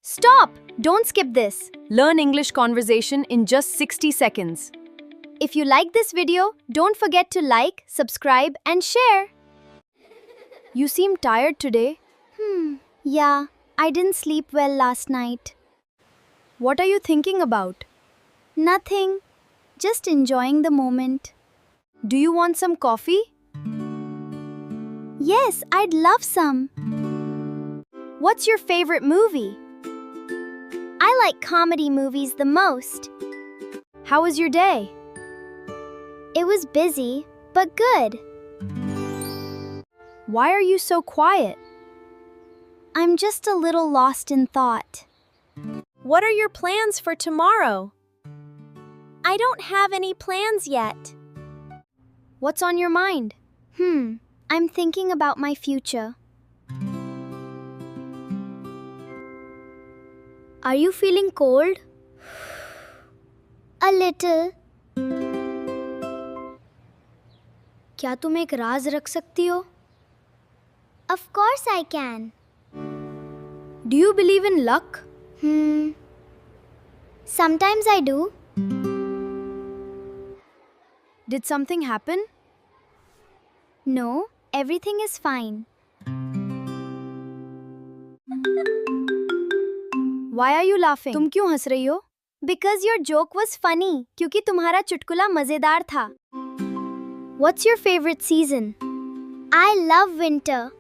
Stop! Don't skip this. Learn English conversation in just 60 seconds. If you like this video, don't forget to like, subscribe, and share. You seem tired today. Yeah, I didn't sleep well last night. What are you thinking about? Nothing. Just enjoying the moment. Do you want some coffee? Yes, I'd love some. What's your favorite movie? I like comedy movies the most. How was your day? It was busy, but good. Why are you so quiet? I'm just a little lost in thought. What are your plans for tomorrow? I don't have any plans yet. What's on your mind? I'm thinking about my future. Are you feeling cold? A little. क्या तुम एक राज रख सकती हो? Of course I can. Do you believe in luck? Sometimes I do. Did something happen? No, everything is fine. Why are you laughing? तुम क्यों हंस रही हो? Because your joke was funny. क्योंकि तुम्हारा चुटकुला मजेदार था. What's your favorite season? I love winter.